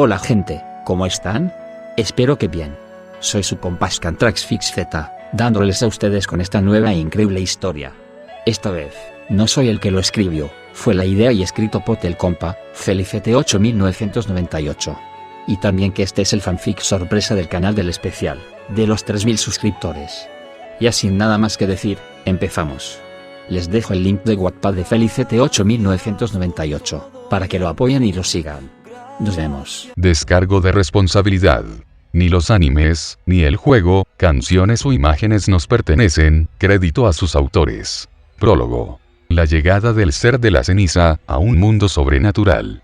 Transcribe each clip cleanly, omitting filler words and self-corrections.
Hola gente, ¿cómo están? Espero que bien. Soy su compa ScantraxFix Z, dándoles a ustedes con esta nueva e increíble historia. Esta vez, no soy el que lo escribió, fue la idea y escrito por el compa, Felicete81998. Y también que este es el fanfic sorpresa del canal del especial, de los 3000 suscriptores. Ya sin nada más que decir, empezamos. Les dejo el link de Wattpad de Felicete81998, para que lo apoyen y lo sigan. Nos vemos. Descargo de responsabilidad. Ni los animes, ni el juego, canciones o imágenes nos pertenecen, crédito a sus autores. Prólogo. La llegada del ser de la ceniza, a un mundo sobrenatural.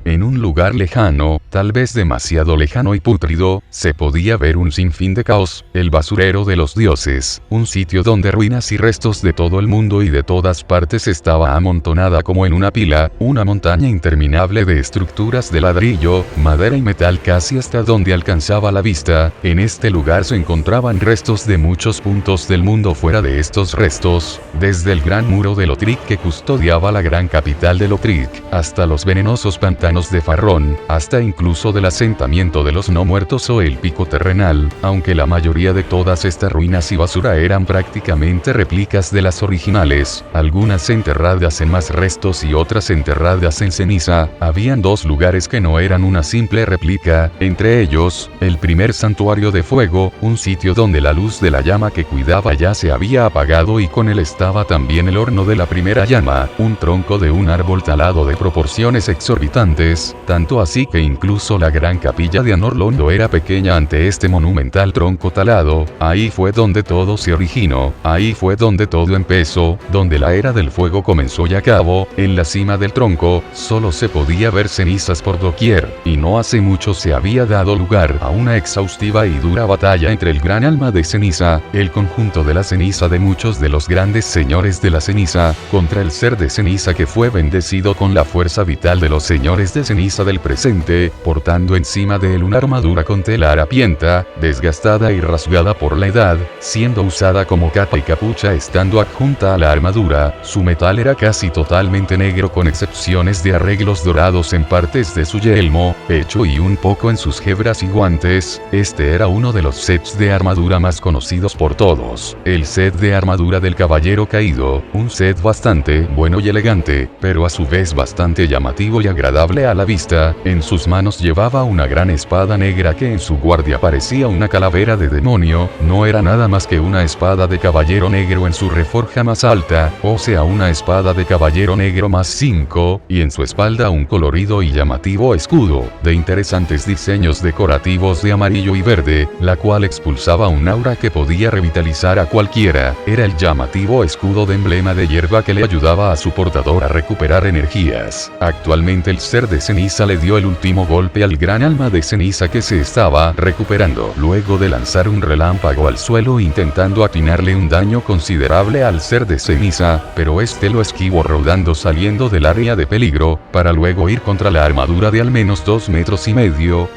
En un lugar lejano, tal vez demasiado lejano y pútrido, se podía ver un sinfín de caos, el basurero de los dioses, un sitio donde ruinas y restos de todo el mundo y de todas partes estaba amontonada como en una pila, una montaña interminable de estructuras de ladrillo, madera y metal casi hasta donde alcanzaba la vista. En este lugar se encontraban restos de muchos puntos del mundo. Fuera de estos restos, desde el gran muro de Lothric que custodiaba la gran capital de Lothric, hasta los venenosos pantanos de Farrón, hasta incluso del asentamiento de los no muertos o el pico terrenal, aunque la mayoría de todas estas ruinas y basura eran prácticamente réplicas de las originales, algunas enterradas en más restos y otras enterradas en ceniza. Habían dos lugares que no eran una simple réplica, entre ellos, el primer santuario de fuego, un sitio donde la luz de la llama que cuidaba ya se había apagado y con él estaba también el horno de la primera llama, un tronco de un árbol talado de proporciones exorbitantes, tanto así que incluso la gran capilla de Anor Londo era pequeña ante este monumental tronco talado. Ahí fue donde todo se originó, ahí fue donde todo empezó, donde la era del fuego comenzó y acabó. En la cima del tronco, solo se podía ver cenizas por doquier, y no hace mucho se había dado lugar a una exhaustiva y dura batalla entre el gran alma de ceniza, el conjunto de la ceniza de muchos de los grandes señores de la ceniza, contra el ser de ceniza que fue bendecido con la fuerza vital de los señores de ceniza del presente, portando encima de él una armadura con tela harapienta, desgastada y rasgada por la edad, siendo usada como capa y capucha estando adjunta a la armadura. Su metal era casi totalmente negro con excepciones de arreglos dorados en partes de su yelmo, pecho y un poco en sus hebras y guantes. Este era uno de los sets de armadura más conocidos por todos, el set de armadura del caballero caído, un set bastante bueno y elegante, pero a su vez bastante llamativo y agradable a la vista. En sus manos llevaba una gran espada negra que en su guardia parecía una calavera de demonio. No era nada más que una espada de caballero negro en su reforja más alta, o sea una espada de caballero negro más 5, y en su espalda un colorido y llamativo escudo, de interesantes diseños decorativos de amarillo y verde, la cual expulsaba un aura que podía revitalizar a cualquiera. Era el llamativo escudo de emblema de hierba que le ayudaba a su portador a recuperar energías. Actualmente el ser de ceniza le dio el último golpe al gran alma de ceniza que se estaba recuperando, luego de lanzar un relámpago al suelo intentando atinarle un daño considerable al ser de ceniza, pero este lo esquivó rodando saliendo del área de peligro, para luego ir contra la armadura de al menos 2,5 metros,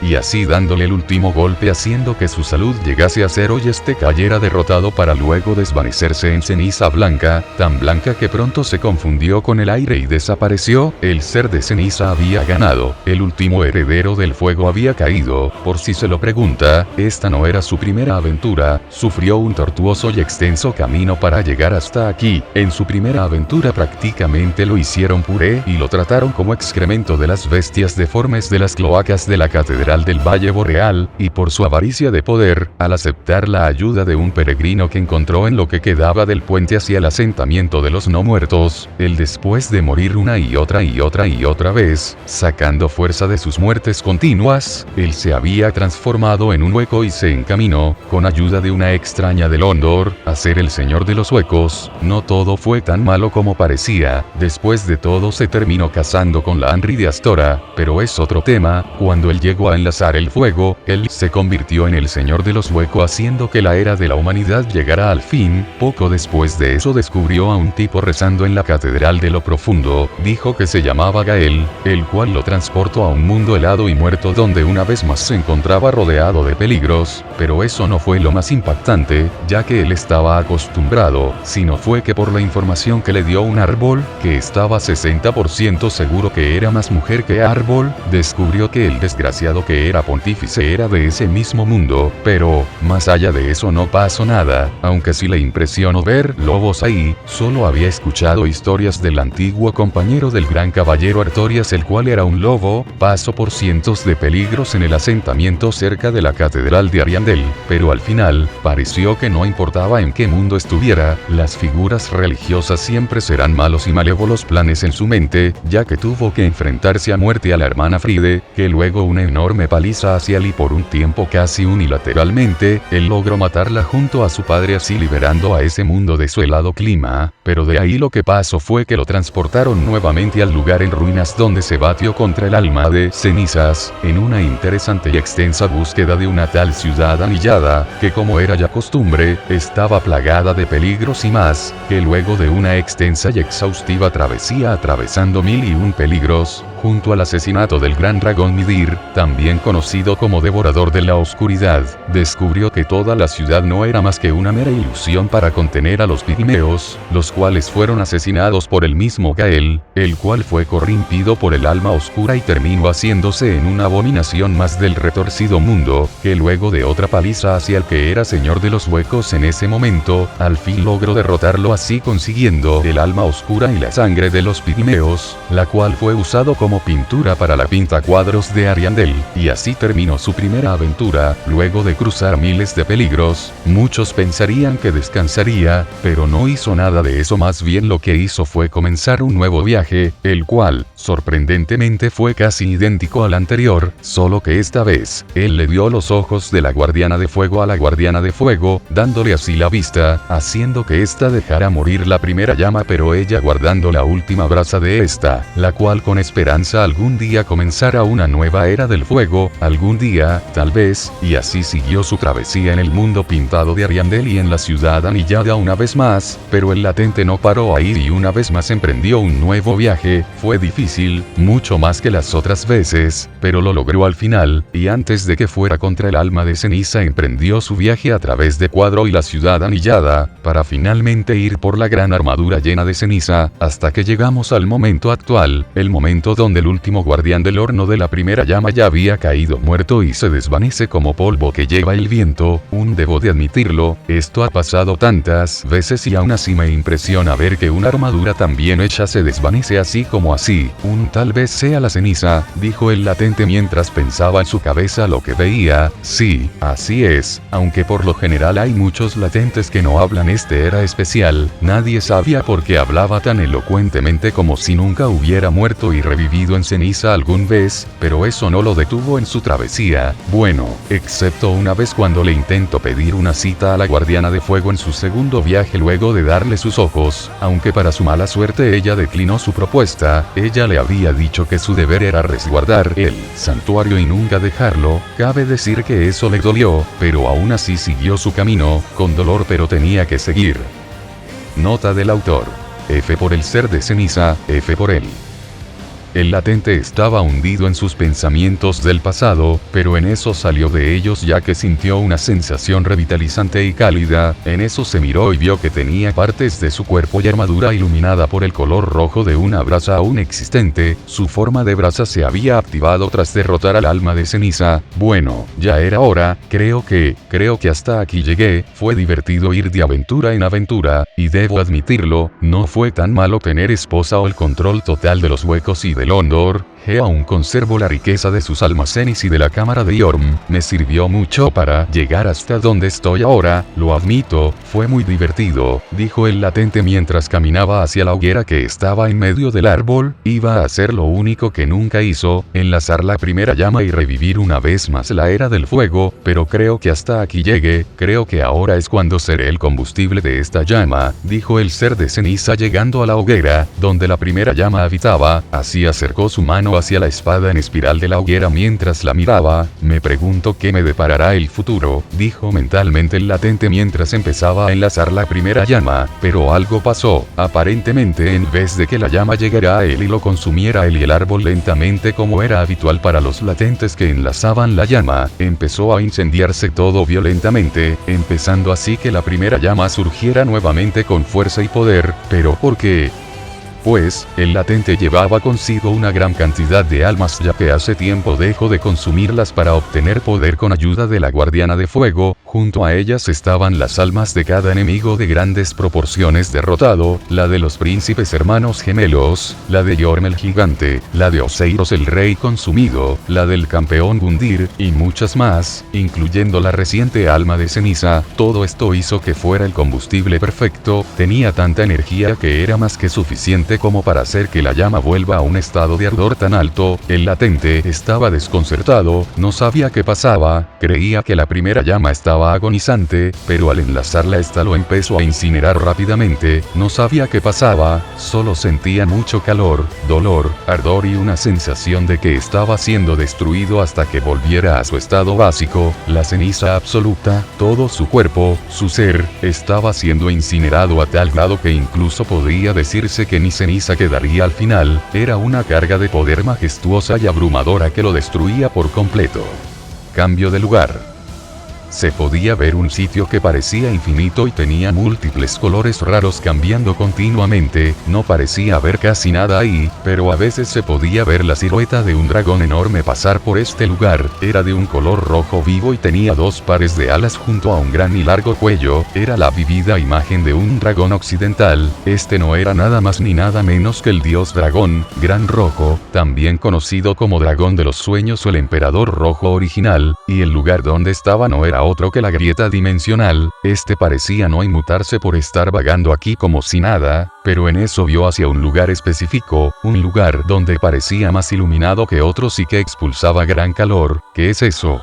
y así dándole el último golpe haciendo que su salud llegase a cero y este cayera derrotado para luego desvanecerse en ceniza blanca, tan blanca que pronto se confundió con el aire y desapareció. El ser de ceniza había ganado, el último heredero del fuego había caído. Por si se lo pregunta, esta no era su primera aventura, sufrió un tortuoso y extenso camino para llegar hasta aquí. En su primera aventura prácticamente lo hicieron puré y lo trataron como excremento de las bestias deformes de las cloacas de la catedral del Valle Boreal, y por su avaricia de poder, al aceptar la ayuda de un peregrino que encontró en lo que quedaba del puente hacia el asentamiento de los no muertos, él después de morir una y otra vez, sacando fuerza de sus muertes continuas, él se había transformado en un hueco y se encaminó, con ayuda de una extraña del Ondor, a ser el señor de los huecos. No todo fue tan malo como parecía, después de todo se terminó casando con la Anri de Astora, pero es otro tema. Cuando él llegó a enlazar el fuego, él se convirtió en el señor de los huecos haciendo que la era de la humanidad llegara al fin. Poco después de eso descubrió a un tipo rezando en la catedral de lo profundo, dijo que se llamaba Gael, el cual cual lo transportó a un mundo helado y muerto donde una vez más se encontraba rodeado de peligros, pero eso no fue lo más impactante, ya que él estaba acostumbrado, sino fue que por la información que le dio un árbol, que estaba 60% seguro que era más mujer que árbol, descubrió que el desgraciado que era pontífice era de ese mismo mundo, pero, más allá de eso no pasó nada, aunque sí le impresionó ver lobos ahí, solo había escuchado historias del antiguo compañero del gran caballero Artorias el cual era un lobo, pasó por cientos de peligros en el asentamiento cerca de la catedral de Ariandel, pero al final, pareció que no importaba en qué mundo estuviera, las figuras religiosas siempre serán malos y malévolos planes en su mente, ya que tuvo que enfrentarse a muerte a la hermana Fride, que luego una enorme paliza hacia él y por un tiempo casi unilateralmente, él logró matarla junto a su padre así liberando a ese mundo de su helado clima, pero de ahí lo que pasó fue que lo transportaron nuevamente al lugar en ruinas donde se batió contra el alma de cenizas, en una interesante y extensa búsqueda de una tal ciudad anillada, que como era ya costumbre, estaba plagada de peligros y más, que luego de una extensa y exhaustiva travesía atravesando 1001 peligros, junto al asesinato del gran dragón Midir, también conocido como Devorador de la Oscuridad, descubrió que toda la ciudad no era más que una mera ilusión para contener a los pigmeos, los cuales fueron asesinados por el mismo Gael, el cual fue corrompido por el alma oscura y terminó haciéndose en una abominación más del retorcido mundo, que luego de otra paliza hacia el que era señor de los huecos en ese momento, al fin logró derrotarlo así consiguiendo el alma oscura y la sangre de los pigmeos, la cual fue usado como pintura para la pintacuadros de Ariandel, y así terminó su primera aventura, luego de cruzar miles de peligros. Muchos pensarían que descansaría, pero no hizo nada de eso, más bien lo que hizo fue comenzar un nuevo viaje, el cual, sorprendentemente fue casi idéntico al anterior, solo que esta vez, él le dio los ojos de la guardiana de fuego a la guardiana de fuego, dándole así la vista, haciendo que ésta dejara morir la primera llama pero ella guardando la última brasa de esta, la cual con esperanza algún día comenzara una nueva era del fuego, algún día, tal vez, y así siguió su travesía en el mundo pintado de Ariandel y en la ciudad anillada una vez más, pero el latente no paró ahí y una vez más emprendió un nuevo viaje, fue difícil, mucho más que las otras veces, pero lo logró al final, y antes de que fuera contra el alma de ceniza emprendió su viaje a través de Cuadro y la ciudad anillada, para finalmente ir por la gran armadura llena de ceniza, hasta que llegamos al momento actual, el momento donde el último guardián del horno de la primera llama ya había caído muerto y se desvanece como polvo que lleva el viento, debo de admitirlo, esto ha pasado tantas veces y aún así me impresiona ver que una armadura tan bien hecha se desvanece así como así, tal vez sea la ceniza, dijo el latente mientras pensaba en su cabeza lo que veía, sí, así es, aunque por lo general hay muchos latentes que no hablan, este era especial, nadie sabía por qué hablaba tan elocuentemente como si nunca hubiera muerto y revivido en ceniza algún vez, pero eso no lo detuvo en su travesía, bueno, excepto una vez cuando le intentó pedir una cita a la guardiana de fuego en su segundo viaje luego de darle sus ojos, aunque para su mala suerte ella declinó su propuesta, ella le había dicho que su deber era resguardar el santuario y nunca dejarlo, cabe decir que eso le dolió, pero aún así siguió su camino, con dolor pero tenía que seguir. Nota del autor. F por el ser de ceniza, F por él. El latente estaba hundido en sus pensamientos del pasado, pero en eso salió de ellos ya que sintió una sensación revitalizante y cálida, en eso se miró y vio que tenía partes de su cuerpo y armadura iluminada por el color rojo de una brasa aún existente, su forma de brasa se había activado tras derrotar al alma de ceniza, bueno, ya era hora, creo que hasta aquí llegué, fue divertido ir de aventura en aventura, y debo admitirlo, no fue tan malo tener esposa o el control total de los huecos y del Ondor, aún conservo la riqueza de sus almacenes y de la cámara de Yorm, me sirvió mucho para llegar hasta donde estoy ahora, lo admito, fue muy divertido, dijo el latente mientras caminaba hacia la hoguera que estaba en medio del árbol, iba a hacer lo único que nunca hizo, enlazar la primera llama y revivir una vez más la era del fuego, pero creo que hasta aquí llegué, creo que ahora es cuando seré el combustible de esta llama, dijo el ser de ceniza llegando a la hoguera, donde la primera llama habitaba, así acercó su mano hacia la espada en espiral de la hoguera mientras la miraba. Me pregunto qué me deparará el futuro, dijo mentalmente el latente mientras empezaba a enlazar la primera llama, pero algo pasó. Aparentemente, en vez de que la llama llegara a él y lo consumiera él y el árbol lentamente como era habitual para los latentes que enlazaban la llama, empezó a incendiarse todo violentamente, empezando así que la primera llama surgiera nuevamente con fuerza y poder. ¿Pero por qué? Pues, el latente llevaba consigo una gran cantidad de almas ya que hace tiempo dejó de consumirlas para obtener poder con ayuda de la guardiana de fuego. Junto a ellas estaban las almas de cada enemigo de grandes proporciones derrotado, la de los príncipes hermanos gemelos, la de Yorm el gigante, la de Oseiros el rey consumido, la del campeón Gundir, y muchas más, incluyendo la reciente alma de ceniza. Todo esto hizo que fuera el combustible perfecto, tenía tanta energía que era más que suficiente como para hacer que la llama vuelva a un estado de ardor tan alto. El latente estaba desconcertado, no sabía qué pasaba, creía que la primera llama estaba agonizante, pero al enlazarla esta lo empezó a incinerar rápidamente. No sabía qué pasaba, solo sentía mucho calor, dolor, ardor y una sensación de que estaba siendo destruido hasta que volviera a su estado básico, la ceniza absoluta. Todo su cuerpo, su ser, estaba siendo incinerado a tal grado que incluso podría decirse que ni ceniza quedaría al final. Era una carga de poder majestuosa y abrumadora que lo destruía por completo. Cambio de lugar. Se podía ver un sitio que parecía infinito y tenía múltiples colores raros cambiando continuamente. No parecía haber casi nada ahí, pero a veces se podía ver la silueta de un dragón enorme pasar por este lugar. Era de un color rojo vivo y tenía dos pares de alas junto a un gran y largo cuello. Era la vivida imagen de un dragón occidental. Este no era nada más ni nada menos que el dios dragón, Gran Rojo, también conocido como dragón de los sueños o el emperador rojo original, y el lugar donde estaba no era otro que la grieta dimensional. Este parecía no inmutarse por estar vagando aquí como si nada, pero en eso vio hacia un lugar específico, un lugar donde parecía más iluminado que otros y que expulsaba gran calor. ¿Qué es eso?,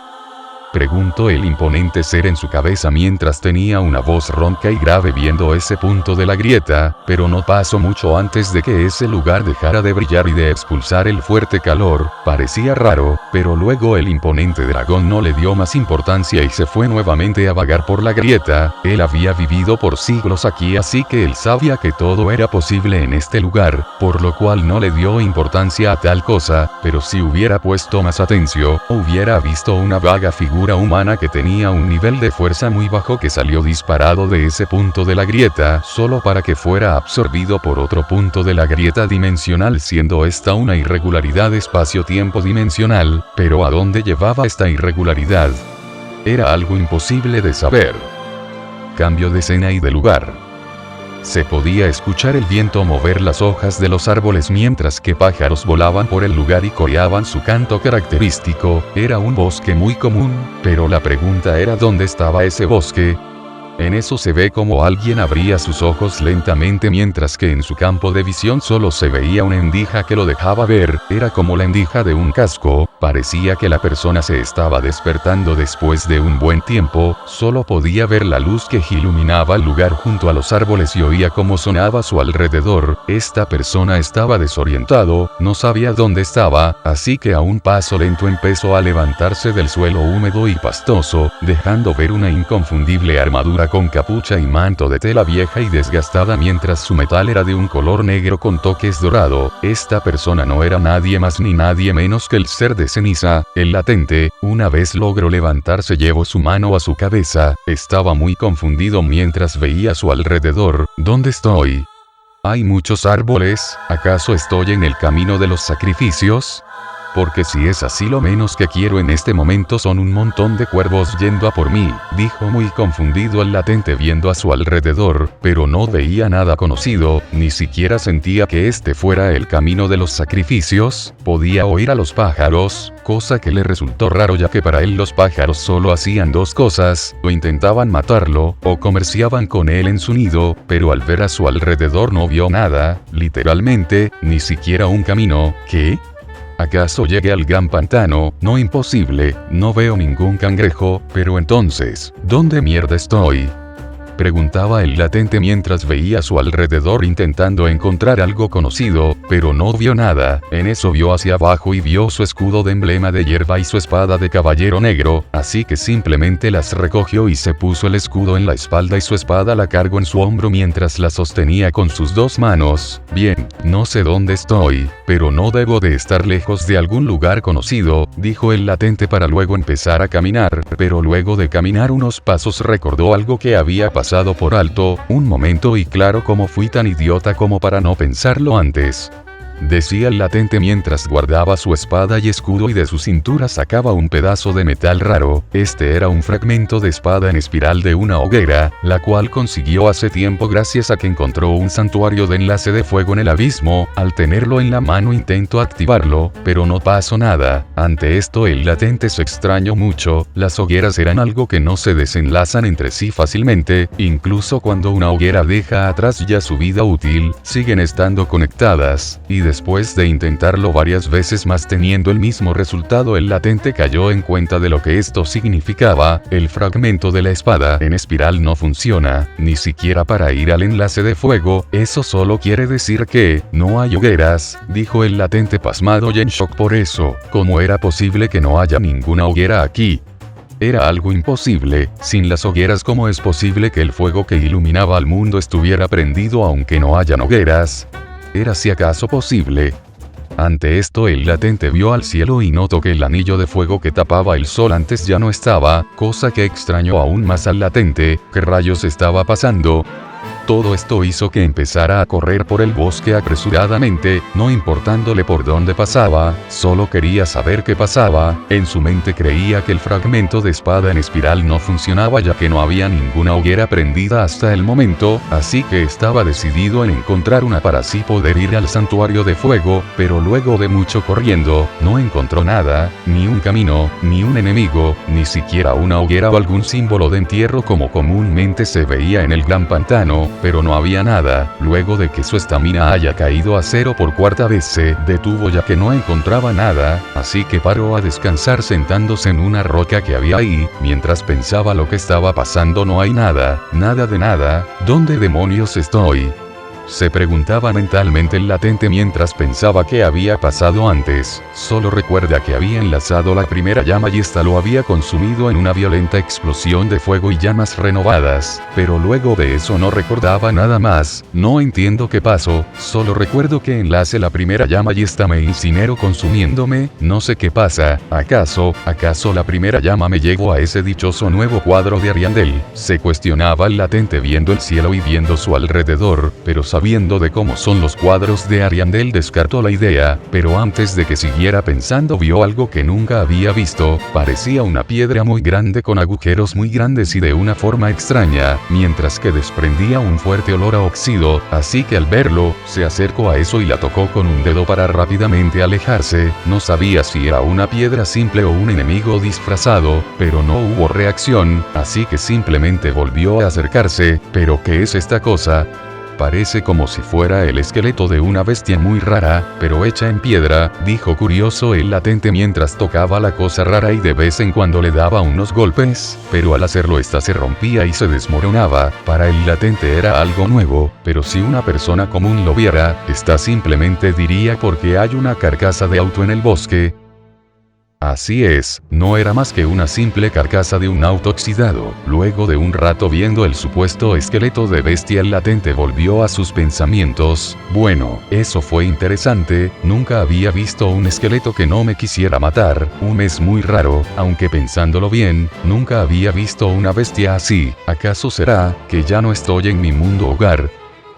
preguntó el imponente ser en su cabeza mientras tenía una voz ronca y grave viendo ese punto de la grieta, pero no pasó mucho antes de que ese lugar dejara de brillar y de expulsar el fuerte calor. Parecía raro, pero luego el imponente dragón no le dio más importancia y se fue nuevamente a vagar por la grieta. Él había vivido por siglos aquí, así que él sabía que todo era posible en este lugar, por lo cual no le dio importancia a tal cosa, pero si hubiera puesto más atención, hubiera visto una vaga figura humana que tenía un nivel de fuerza muy bajo que salió disparado de ese punto de la grieta solo para que fuera absorbido por otro punto de la grieta dimensional, siendo esta una irregularidad espacio-tiempo dimensional. Pero ¿a dónde llevaba esta irregularidad? Era algo imposible de saber. Cambio de escena y de lugar. Se podía escuchar el viento mover las hojas de los árboles mientras que pájaros volaban por el lugar y coreaban su canto característico. Era un bosque muy común, pero la pregunta era ¿dónde estaba ese bosque? En eso se ve como alguien abría sus ojos lentamente mientras que en su campo de visión solo se veía una endija que lo dejaba ver. Era como la endija de un casco. Parecía que la persona se estaba despertando después de un buen tiempo. Solo podía ver la luz que iluminaba el lugar junto a los árboles y oía cómo sonaba a su alrededor. Esta persona estaba desorientado, no sabía dónde estaba, así que a un paso lento empezó a levantarse del suelo húmedo y pastoso, dejando ver una inconfundible armadura con capucha y manto de tela vieja y desgastada mientras su metal era de un color negro con toques dorado. Esta persona no era nadie más ni nadie menos que el ser de ceniza, el latente. Una vez logró levantarse llevó su mano a su cabeza, estaba muy confundido mientras veía a su alrededor. ¿Dónde estoy? ¿Hay muchos árboles? ¿Acaso estoy en el camino de los sacrificios? Porque si es así lo menos que quiero en este momento son un montón de cuervos yendo a por mí, dijo muy confundido el latente viendo a su alrededor, pero no veía nada conocido, ni siquiera sentía que este fuera el camino de los sacrificios. Podía oír a los pájaros, cosa que le resultó raro ya que para él los pájaros solo hacían dos cosas, o intentaban matarlo, o comerciaban con él en su nido, pero al ver a su alrededor no vio nada, literalmente, ni siquiera un camino. ¿Qué? ¿Acaso llegué al gran pantano? No, imposible, no veo ningún cangrejo, pero entonces, ¿dónde mierda estoy? Preguntaba el latente mientras veía a su alrededor intentando encontrar algo conocido, pero no vio nada. En eso vio hacia abajo y vio su escudo de emblema de hierba y su espada de caballero negro, así que simplemente las recogió y se puso el escudo en la espalda y su espada la cargó en su hombro mientras la sostenía con sus dos manos. Bien, no sé dónde estoy, pero no debo de estar lejos de algún lugar conocido, dijo el latente para luego empezar a caminar, pero luego de caminar unos pasos recordó algo que había pasado por alto, un momento, y claro, cómo fui tan idiota como para no pensarlo antes. Decía el latente mientras guardaba su espada y escudo y de su cintura sacaba un pedazo de metal raro. Este era un fragmento de espada en espiral de una hoguera, la cual consiguió hace tiempo gracias a que encontró un santuario de enlace de fuego en el abismo. Al tenerlo en la mano intentó activarlo, pero no pasó nada. Ante esto el latente se extrañó mucho. Las hogueras eran algo que no se desenlazan entre sí fácilmente, incluso cuando una hoguera deja atrás ya su vida útil, siguen estando conectadas, y después de intentarlo varias veces más teniendo el mismo resultado, el latente cayó en cuenta de lo que esto significaba. El fragmento de la espada en espiral no funciona, ni siquiera para ir al enlace de fuego. Eso solo quiere decir que no hay hogueras, dijo el latente pasmado y en shock por eso. ¿Cómo era posible que no haya ninguna hoguera aquí? Era algo imposible. Sin las hogueras, ¿cómo es posible que el fuego que iluminaba al mundo estuviera prendido aunque no hayan hogueras? ¿Era si acaso posible? Ante esto el latente vio al cielo y notó que el anillo de fuego que tapaba el sol antes ya no estaba, cosa que extrañó aún más al latente. ¿Qué rayos estaba pasando? Todo esto hizo que empezara a correr por el bosque apresuradamente, no importándole por dónde pasaba, solo quería saber qué pasaba. En su mente creía que el fragmento de espada en espiral no funcionaba ya que no había ninguna hoguera prendida hasta el momento, así que estaba decidido en encontrar una para así poder ir al santuario de fuego, pero luego de mucho corriendo, no encontró nada, ni un camino, ni un enemigo, ni siquiera una hoguera o algún símbolo de entierro como comúnmente se veía en el gran pantano. Pero no había nada. Luego de que su estamina haya caído a cero por cuarta vez, se detuvo ya que no encontraba nada, así que paró a descansar sentándose en una roca que había ahí. Mientras pensaba lo que estaba pasando, no hay nada, nada de nada. ¿Dónde demonios estoy? Se preguntaba mentalmente el latente mientras pensaba qué había pasado antes. Solo recuerda que había enlazado la primera llama y esta lo había consumido en una violenta explosión de fuego y llamas renovadas, pero luego de eso no recordaba nada más. No entiendo qué pasó, solo recuerdo que enlace la primera llama y esta me incineró consumiéndome. No sé qué pasa. ¿Acaso la primera llama me llevó a ese dichoso nuevo cuadro de Ariandel? Se cuestionaba el latente viendo el cielo y viendo su alrededor, pero sabiendo de cómo son los cuadros de Ariandel descartó la idea, pero antes de que siguiera pensando vio algo que nunca había visto. Parecía una piedra muy grande con agujeros muy grandes y de una forma extraña, mientras que desprendía un fuerte olor a óxido, así que al verlo, se acercó a eso y la tocó con un dedo para rápidamente alejarse. No sabía si era una piedra simple o un enemigo disfrazado, pero no hubo reacción, así que simplemente volvió a acercarse. ¿Pero qué es esta cosa? Parece como si fuera el esqueleto de una bestia muy rara, pero hecha en piedra, dijo curioso el latente mientras tocaba la cosa rara y de vez en cuando le daba unos golpes, pero al hacerlo esta se rompía y se desmoronaba. Para el latente era algo nuevo, pero si una persona común lo viera, esta simplemente diría porque hay una carcasa de auto en el bosque. Así es, no era más que una simple carcasa de un auto oxidado. Luego de un rato viendo el supuesto esqueleto de bestia, el latente volvió a sus pensamientos. Bueno, eso fue interesante, nunca había visto un esqueleto que no me quisiera matar. Es muy raro, aunque pensándolo bien, nunca había visto una bestia así. ¿Acaso será que ya no estoy en mi mundo hogar?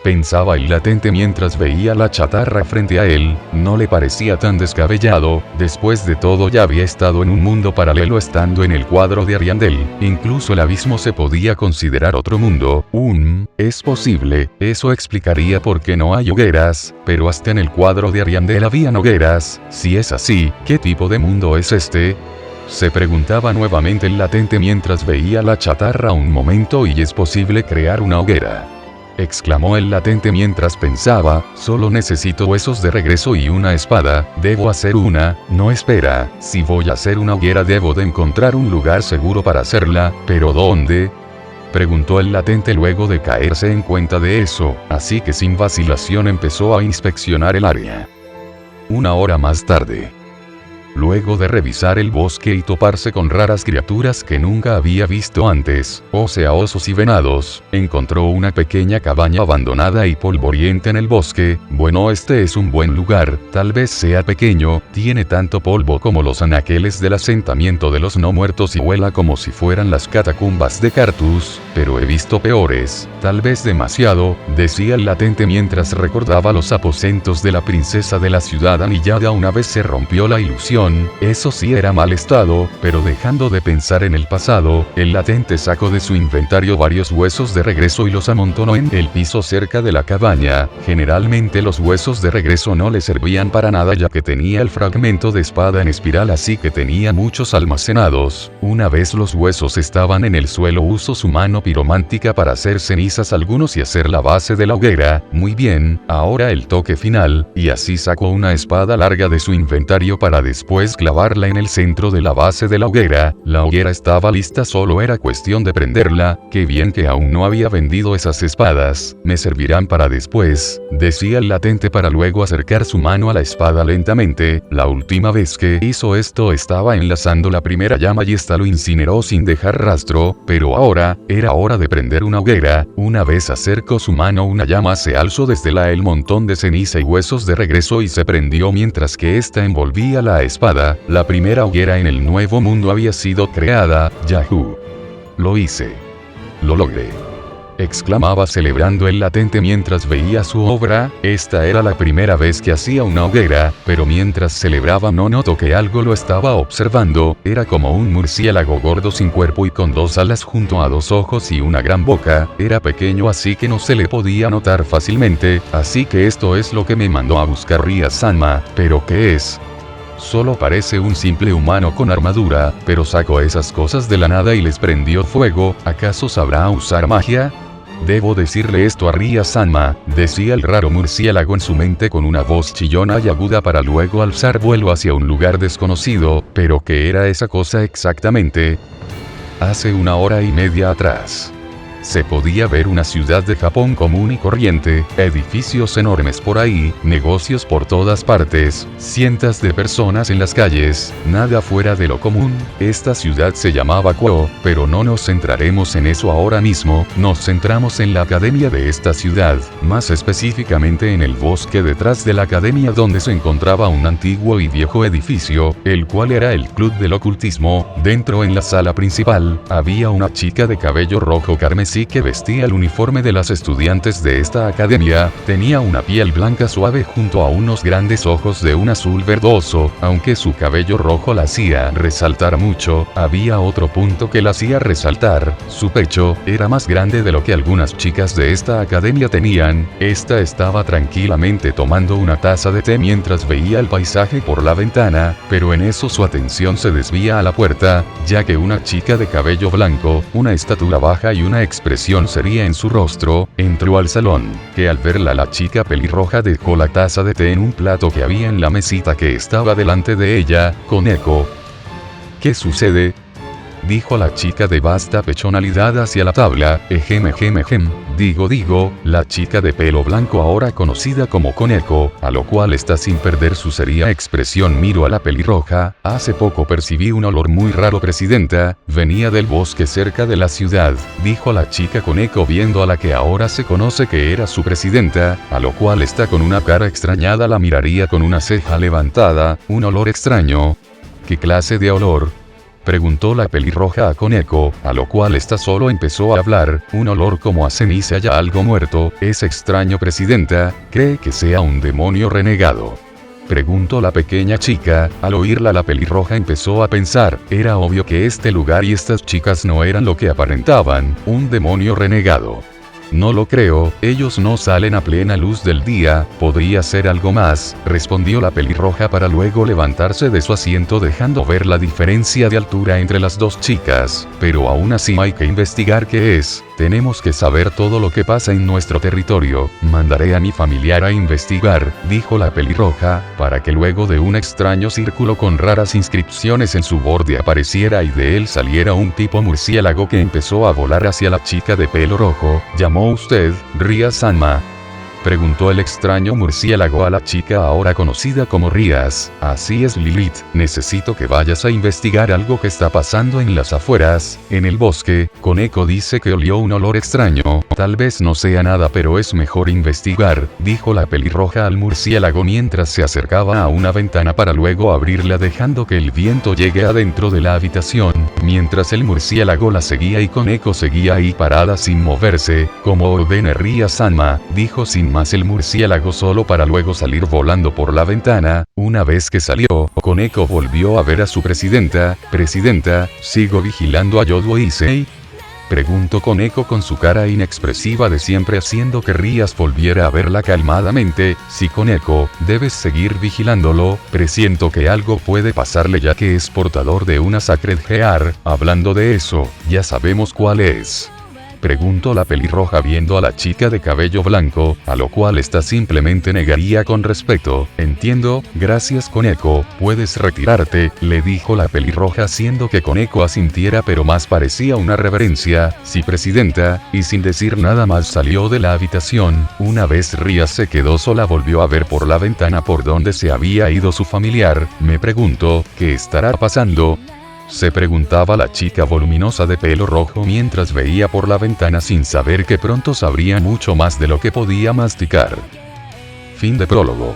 Pensaba el latente mientras veía la chatarra frente a él. No le parecía tan descabellado. Después de todo ya había estado en un mundo paralelo estando en el cuadro de Ariandel. Incluso el abismo se podía considerar otro mundo. Es posible. Eso explicaría por qué no hay hogueras, pero hasta en el cuadro de Ariandel habían hogueras. Si es así, ¿qué tipo de mundo es este? Se preguntaba nuevamente el latente mientras veía la chatarra un momento. ¿Y es posible crear una hoguera?, exclamó el latente mientras pensaba. Solo necesito huesos de regreso y una espada. Debo hacer una. No, espera, si voy a hacer una hoguera debo de encontrar un lugar seguro para hacerla, pero ¿dónde? Preguntó el latente luego de caerse en cuenta de eso, así que sin vacilación empezó a inspeccionar el área. Una hora más tarde. Luego de revisar el bosque y toparse con raras criaturas que nunca había visto antes, o sea osos y venados, encontró una pequeña cabaña abandonada y polvorienta en el bosque. Bueno, este es un buen lugar, tal vez sea pequeño, tiene tanto polvo como los anaqueles del asentamiento de los no muertos y huela como si fueran las catacumbas de Carthus, pero he visto peores, tal vez demasiado, decía el latente mientras recordaba los aposentos de la princesa de la ciudad anillada. Una vez se rompió la ilusión. Eso sí era mal estado, pero dejando de pensar en el pasado, el latente sacó de su inventario varios huesos de regreso y los amontonó en el piso cerca de la cabaña. Generalmente los huesos de regreso no le servían para nada ya que tenía el fragmento de espada en espiral, así que tenía muchos almacenados. Una vez los huesos estaban en el suelo, usó su mano piromántica para hacer cenizas algunos y hacer la base de la hoguera. Muy bien, ahora el toque final, y así sacó una espada larga de su inventario para después clavarla en el centro de la base de la hoguera. La hoguera estaba lista, solo era cuestión de prenderla. Qué bien que aún no había vendido esas espadas, me servirán para después, decía el latente para luego acercar su mano a la espada lentamente. La última vez que hizo esto estaba enlazando la primera llama y esta lo incineró sin dejar rastro, pero ahora, era hora de prender una hoguera. Una vez acercó su mano, una llama se alzó desde el montón de ceniza y huesos de regreso y se prendió mientras que ésta envolvía la espada. La primera hoguera en el nuevo mundo había sido creada. ¡Yahoo! Lo hice. Lo logré. Exclamaba celebrando el latente mientras veía su obra. Esta era la primera vez que hacía una hoguera, pero mientras celebraba no notó que algo lo estaba observando. Era como un murciélago gordo sin cuerpo y con dos alas junto a dos ojos y una gran boca. Era pequeño así que no se le podía notar fácilmente, así que esto es lo que me mandó a buscar Rya-sama. ¿Pero qué es? Solo parece un simple humano con armadura, pero sacó esas cosas de la nada y les prendió fuego. ¿Acaso sabrá usar magia? Debo decirle esto a Rya-sama, decía el raro murciélago en su mente con una voz chillona y aguda para luego alzar vuelo hacia un lugar desconocido. ¿Pero qué era esa cosa exactamente? Hace una hora y media atrás. Se podía ver una ciudad de Japón común y corriente, edificios enormes por ahí, negocios por todas partes, cientos de personas en las calles, nada fuera de lo común. Esta ciudad se llamaba Kuo, pero no nos centraremos en eso ahora mismo, nos centramos en la academia de esta ciudad, más específicamente en el bosque detrás de la academia donde se encontraba un antiguo y viejo edificio, el cual era el club del ocultismo. Dentro en la sala principal, había una chica de cabello rojo carmesí que vestía el uniforme de las estudiantes de esta academia. Tenía una piel blanca suave junto a unos grandes ojos de un azul verdoso. Aunque su cabello rojo la hacía resaltar mucho, había otro punto que la hacía resaltar: su pecho era más grande de lo que algunas chicas de esta academia tenían. Esta estaba tranquilamente tomando una taza de té mientras veía el paisaje por la ventana, pero en eso su atención se desvía a la puerta, ya que una chica de cabello blanco, una estatura baja y una expresión seria en su rostro, entró al salón, que al verla la chica pelirroja dejó la taza de té en un plato que había en la mesita que estaba delante de ella. Koneko. ¿Qué sucede?, dijo la chica de vasta pechonalidad hacia la tabla. Digo, la chica de pelo blanco ahora conocida como Koneko, a lo cual está sin perder su seria expresión. Miró a la pelirroja. Hace poco percibí un olor muy raro, presidenta, venía del bosque cerca de la ciudad, dijo la chica Koneko viendo a la que ahora se conoce que era su presidenta, a lo cual está con una cara extrañada la miraría con una ceja levantada. Un olor extraño. ¿Qué clase de olor?, preguntó la pelirroja a Koneko, a lo cual ésta solo empezó a hablar. Un olor como a ceniza y a algo muerto. ¿Es extraño, presidenta? ¿Cree que sea un demonio renegado?, preguntó la pequeña chica. Al oírla la pelirroja empezó a pensar, era obvio que este lugar y estas chicas no eran lo que aparentaban. ¿Un demonio renegado? No lo creo, ellos no salen a plena luz del día. Podría ser algo más, respondió la pelirroja para luego levantarse de su asiento dejando ver la diferencia de altura entre las dos chicas. Pero aún así hay que investigar qué es. Tenemos que saber todo lo que pasa en nuestro territorio. Mandaré a mi familiar a investigar, dijo la pelirroja, para que luego de un extraño círculo con raras inscripciones en su borde apareciera y de él saliera un tipo murciélago que empezó a volar hacia la chica de pelo rojo. ¿Llamó usted, Ria-sanma?, preguntó el extraño murciélago a la chica ahora conocida como Rías. Así es, Lilith, necesito que vayas a investigar algo que está pasando en las afueras, en el bosque. Koneko dice que olió un olor extraño, tal vez no sea nada pero es mejor investigar, dijo la pelirroja al murciélago mientras se acercaba a una ventana para luego abrirla dejando que el viento llegue adentro de la habitación, mientras el murciélago la seguía y Koneko seguía ahí parada sin moverse, como ordene Ria-sanma, dijo sin más el murciélago solo para luego salir volando por la ventana. Una vez que salió, Koneko volvió a ver a su presidenta. Presidenta, ¿sigo vigilando a Yodo Issei?, preguntó Koneko con su cara inexpresiva de siempre haciendo que Rías volviera a verla calmadamente. Sí, Koneko, debes seguir vigilándolo, presiento que algo puede pasarle ya que es portador de una Sacred Gear. Hablando de eso, ya sabemos cuál es, preguntó la pelirroja viendo a la chica de cabello blanco, a lo cual esta simplemente negaría con respeto. Entiendo, gracias Koneko, puedes retirarte, le dijo la pelirroja haciendo que Koneko asintiera pero más parecía una reverencia. Sí, presidenta, y sin decir nada más salió de la habitación. Una vez Rías se quedó sola volvió a ver por la ventana por donde se había ido su familiar. Me pregunto, ¿qué estará pasando?, se preguntaba la chica voluminosa de pelo rojo mientras veía por la ventana sin saber que pronto sabría mucho más de lo que podía masticar. Fin de prólogo.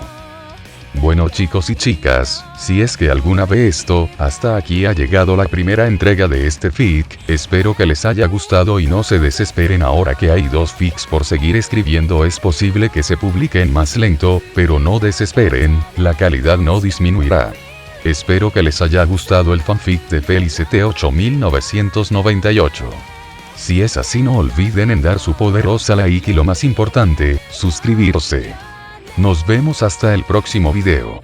Bueno chicos y chicas, si es que alguna vez esto, hasta aquí ha llegado la primera entrega de este fic, espero que les haya gustado y no se desesperen ahora que hay 2 fics por seguir escribiendo, es posible que se publiquen más lento, pero no desesperen, la calidad no disminuirá. Espero que les haya gustado el fanfic de Felicity 8998. Si es así no olviden en dar su poderosa like y lo más importante, suscribirse. Nos vemos hasta el próximo video.